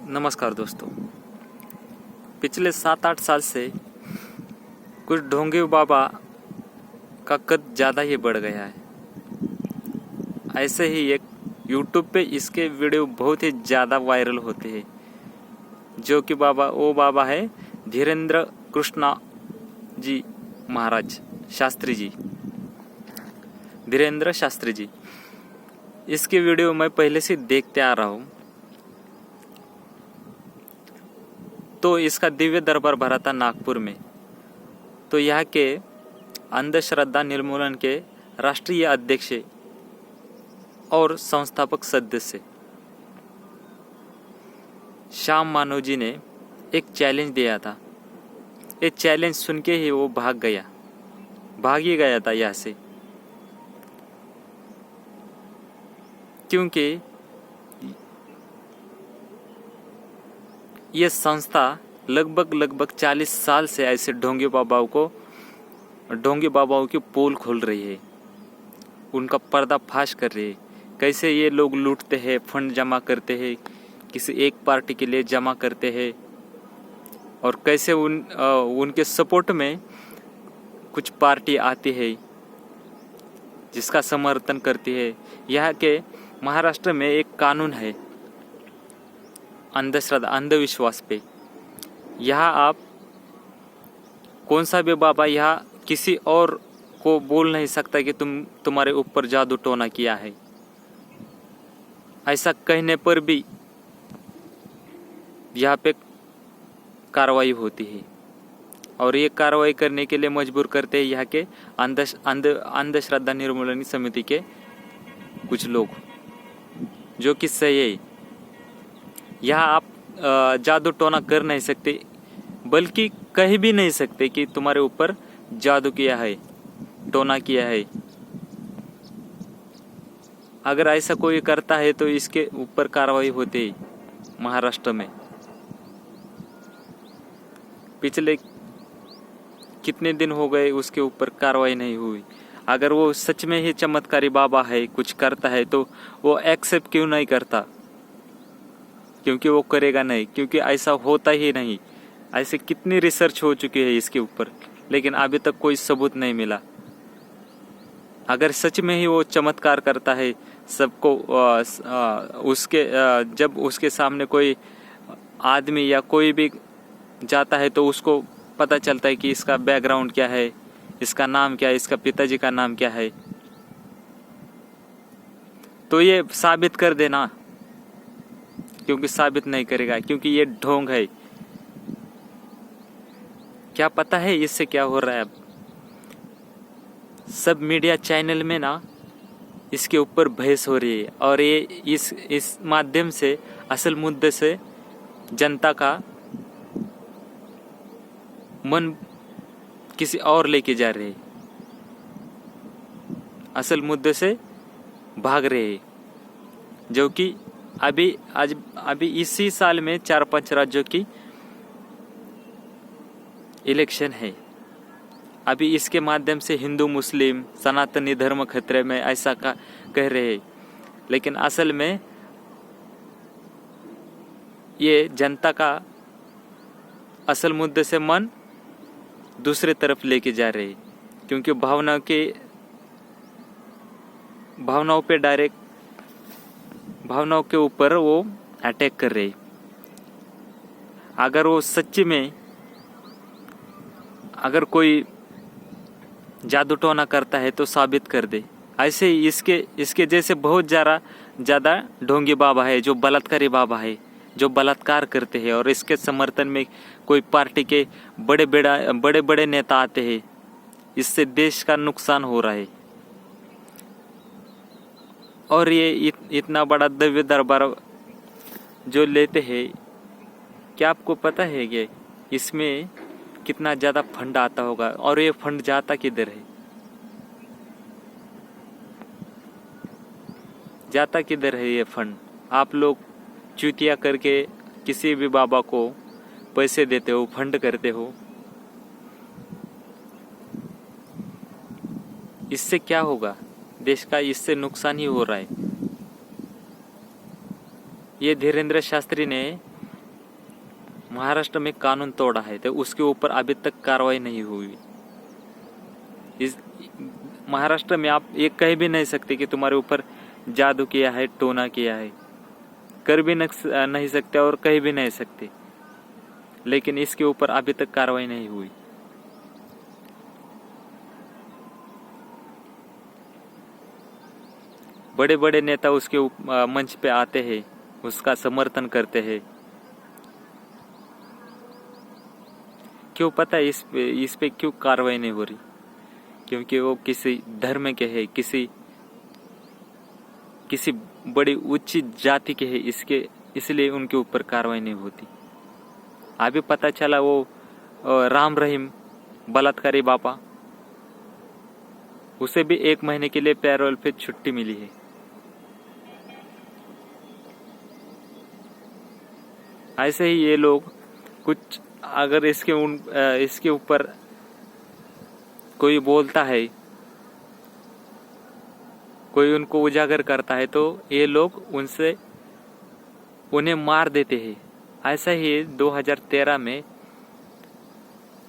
नमस्कार दोस्तों। पिछले 7-8 साल से कुछ ढोंगी बाबा का कद ज़्यादा ही बढ़ गया है। ऐसे ही एक YouTube पे इसके वीडियो बहुत ही ज़्यादा वायरल होते हैं, जो कि वो बाबा है धीरेन्द्र कृष्णा जी महाराज शास्त्री जी, धीरेन्द्र शास्त्री जी। इसकी वीडियो मैं पहले से देखते आ रहा हूँ। तो इसका दिव्य दरबार भरा था नागपुर में। तो यहाँ के अंधश्रद्धा निर्मूलन के राष्ट्रीय अध्यक्ष और संस्थापक सदस्य श्याम मानव जी ने एक चैलेंज दिया था। ये चैलेंज सुन के ही वो भाग ही गया था यहाँ से, क्योंकि ये संस्था लगभग 40 साल से ऐसे ढोंगी बाबाओं की पोल खोल रही है, उनका पर्दाफाश कर रही है। कैसे ये लोग लूटते हैं, फंड जमा करते हैं, किसी एक पार्टी के लिए जमा करते हैं, और कैसे उनके सपोर्ट में कुछ पार्टी आती है जिसका समर्थन करती है। यहाँ के महाराष्ट्र में एक कानून है अंधविश्वास पे। यहाँ आप कौन सा भी बाबा यहाँ किसी और को बोल नहीं सकता कि तुम्हारे ऊपर जादू टोना किया है। ऐसा कहने पर भी यहाँ पे कार्रवाई होती है, और ये कार्रवाई करने के लिए मजबूर करते हैं यहाँ के अंधश्रद्धा निर्मूलन समिति के कुछ लोग, जो कि सही है। यहाँ आप जादू टोना कर नहीं सकते, बल्कि कह भी नहीं सकते कि तुम्हारे ऊपर जादू किया है, टोना किया है। अगर ऐसा कोई करता है तो इसके ऊपर कार्रवाई होती है महाराष्ट्र में। पिछले कितने दिन हो गए उसके ऊपर कार्रवाई नहीं हुई। अगर वो सच में ही चमत्कारी बाबा है, कुछ करता है, तो वो एक्सेप्ट क्यों नहीं करता? क्योंकि वो करेगा नहीं, क्योंकि ऐसा होता ही नहीं। ऐसे कितनी रिसर्च हो चुकी है इसके ऊपर, लेकिन अभी तक कोई सबूत नहीं मिला। अगर सच में ही वो चमत्कार करता है, सबको जब उसके सामने कोई आदमी या कोई भी जाता है तो उसको पता चलता है कि इसका बैकग्राउंड क्या है, इसका नाम क्या है, इसका पिताजी का नाम क्या है, तो ये साबित कर देना। क्योंकि साबित नहीं करेगा, क्योंकि ये ढोंग है। क्या पता है इससे क्या हो रहा है? अब सब मीडिया चैनल में ना इसके ऊपर बहस हो रही है, और ये इस माध्यम से असल मुद्दे से जनता का मन किसी और लेके जा रहे हैं, असल मुद्दे से भाग रहे हैं। जो कि अभी इसी साल में 4-5 राज्यों की इलेक्शन है। अभी इसके माध्यम से हिंदू मुस्लिम सनातनी धर्म खतरे में, ऐसा कह रहे हैं, लेकिन असल में ये जनता का असल मुद्दे से मन दूसरे तरफ लेके जा रहे हैं। क्योंकि भावनाओं के ऊपर वो अटैक कर रहे। अगर वो सच्ची में अगर कोई जादू टोना करता है तो साबित कर दे। ऐसे ही इसके जैसे बहुत ज़्यादा ढोंगी बाबा है, जो बलात्कारी बाबा है, जो बलात्कार करते हैं, और इसके समर्थन में कोई पार्टी के बड़े नेता आते हैं। इससे देश का नुकसान हो रहा है। और ये इतना बड़ा दिव्य दरबार जो लेते हैं, क्या आपको पता है कि इसमें कितना ज़्यादा फंड आता होगा? और ये फंड जाता किधर है? जाता किधर है ये फंड? आप लोग चूतिया करके किसी भी बाबा को पैसे देते हो, फंड करते हो। इससे क्या होगा? देश का इससे नुकसान ही हो रहा है। ये धीरेन्द्र शास्त्री ने महाराष्ट्र में कानून तोड़ा है तो उसके ऊपर अभी तक कार्रवाई नहीं हुई। इस महाराष्ट्र में आप ये कह भी नहीं सकते कि तुम्हारे ऊपर जादू किया है, टोना किया है, कर भी नहीं सकते और कह भी नहीं सकते, लेकिन इसके ऊपर अभी तक कार्रवाई नहीं हुई। बड़े बड़े नेता उसके मंच पे आते हैं, उसका समर्थन करते हैं। क्यों पता है इस पे क्यों कार्रवाई नहीं हो रही? क्योंकि वो किसी धर्म के है, किसी बड़ी उच्च जाति के है, इसलिए उनके ऊपर कार्रवाई नहीं होती। अभी पता चला वो राम रहीम बलात्कारी बापा, उसे भी 1 महीने के लिए पैरोल पे छुट्टी मिली है। ऐसे ही ये लोग कुछ अगर इसके ऊपर कोई बोलता है, कोई उनको उजागर करता है, तो ये लोग उन्हें मार देते हैं। ऐसा ही 2013 में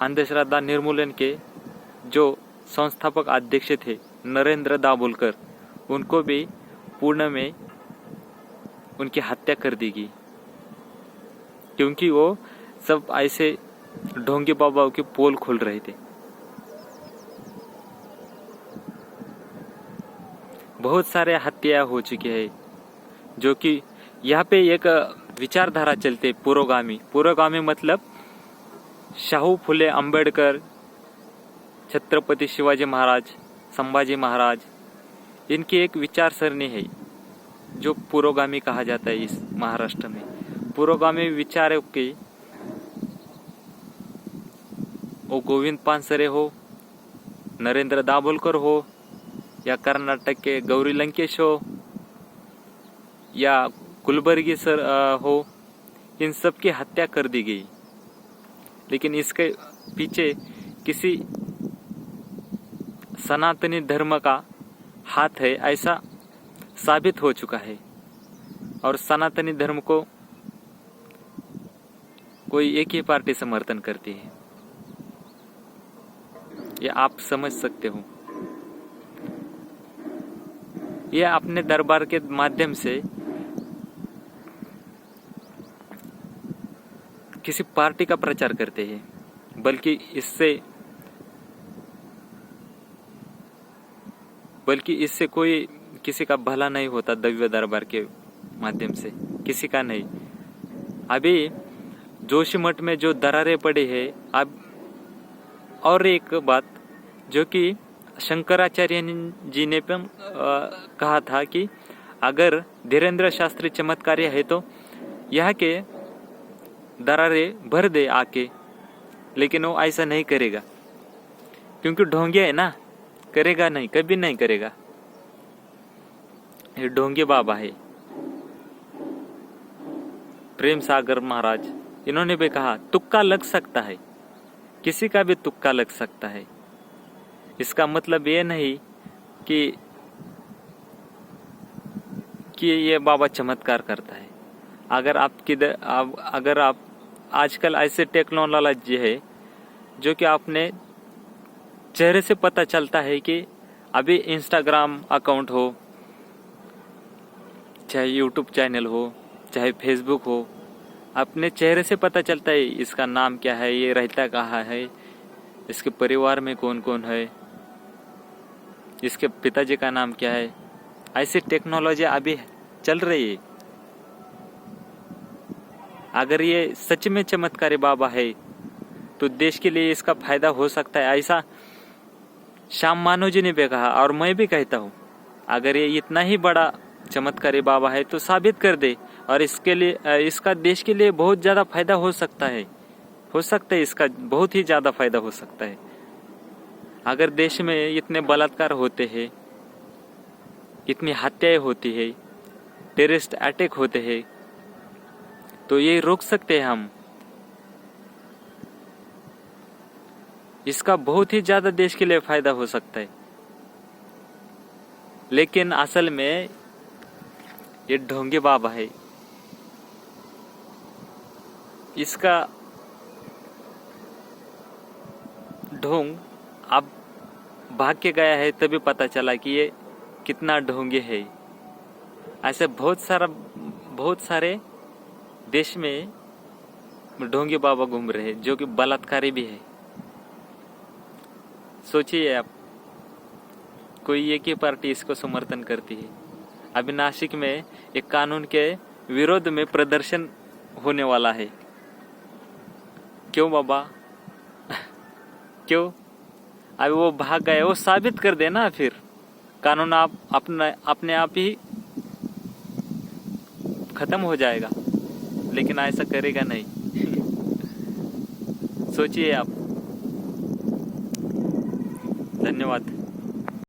अंधश्रद्धा निर्मूलन के जो संस्थापक अध्यक्ष थे नरेंद्र दाभोलकर, उनको भी पुणे में उनकी हत्या कर दी गई, क्योंकि वो सब ऐसे ढोंगी बाबाओं के पोल खोल रहे थे। बहुत सारे हत्या हो चुकी है, जो कि यहाँ पे एक विचारधारा चलते पुरोगामी मतलब शाहू फुले अंबेडकर, छत्रपति शिवाजी महाराज, संभाजी महाराज, इनकी एक विचार सरणी है जो पुरोगामी कहा जाता है। इस महाराष्ट्र में पुरोगामी विचारों के वो गोविंद पानसरे हो, नरेंद्र दाभोलकर हो, या कर्नाटक के गौरी लंकेश हो, या कुलबर्गी सर हो, इन सब की हत्या कर दी गई। लेकिन इसके पीछे किसी सनातनी धर्म का हाथ है, ऐसा साबित हो चुका है। और सनातनी धर्म को कोई एक ही पार्टी समर्थन करती है, ये आप समझ सकते हो। ये अपने दरबार के माध्यम से किसी पार्टी का प्रचार करते हैं, बल्कि इससे कोई किसी का भला नहीं होता। दिव्य दरबार के माध्यम से किसी का नहीं। अभी जोशीमठ में जो दरारें पड़ी है, अब और एक बात जो कि शंकराचार्य जी ने भी कहा था कि अगर धीरेन्द्र शास्त्री चमत्कारी है तो यहाँ के दरारें भर दे आके, लेकिन वो ऐसा नहीं करेगा, क्योंकि ढोंगिया है ना, करेगा नहीं, कभी नहीं करेगा। ये ढोंगे बाबा है। प्रेम सागर महाराज, इन्होंने भी कहा तुक्का लग सकता है, किसी का भी तुक्का लग सकता है। इसका मतलब ये नहीं कि ये बाबा चमत्कार करता है। अगर आप आजकल ऐसे टेक्नोलॉजी है जो कि आपने चेहरे से पता चलता है कि अभी इंस्टाग्राम अकाउंट हो, चाहे यूट्यूब चैनल हो, चाहे फेसबुक हो, अपने चेहरे से पता चलता है इसका नाम क्या है, ये रहता कहाँ है, इसके परिवार में कौन कौन है, इसके पिताजी का नाम क्या है। ऐसी टेक्नोलॉजी अभी चल रही है। अगर ये सच में चमत्कारी बाबा है तो देश के लिए इसका फायदा हो सकता है, ऐसा श्याम मानव जी ने भी कहा, और मैं भी कहता हूँ। अगर ये इतना ही बड़ा चमत्कारी बाबा है तो साबित कर दे, और इसका देश के लिए बहुत ज़्यादा फायदा हो सकता है इसका बहुत ही ज़्यादा फायदा हो सकता है। अगर देश में इतने बलात्कार होते हैं, इतनी हत्याएं होती है, टेररिस्ट अटैक होते हैं, तो ये रोक सकते हैं हम। इसका बहुत ही ज़्यादा देश के लिए फायदा हो सकता है। लेकिन असल में ये ढोंगे बाबा है। इसका ढोंग अब भाग के गया है, तभी पता चला कि ये कितना ढोंगी है। ऐसे बहुत सारे देश में ढोंगी बाबा घूम रहे हैं, जो कि बलात्कारी भी है। सोचिए आप, कोई एक ही पार्टी इसको समर्थन करती है। अभी नासिक में एक कानून के विरोध में प्रदर्शन होने वाला है। क्यों बाबा? क्यों? अभी वो भाग गए, वो साबित कर देना, फिर कानून आप अपने आप ही खत्म हो जाएगा। लेकिन ऐसा करेगा नहीं। सोचिए आप। धन्यवाद।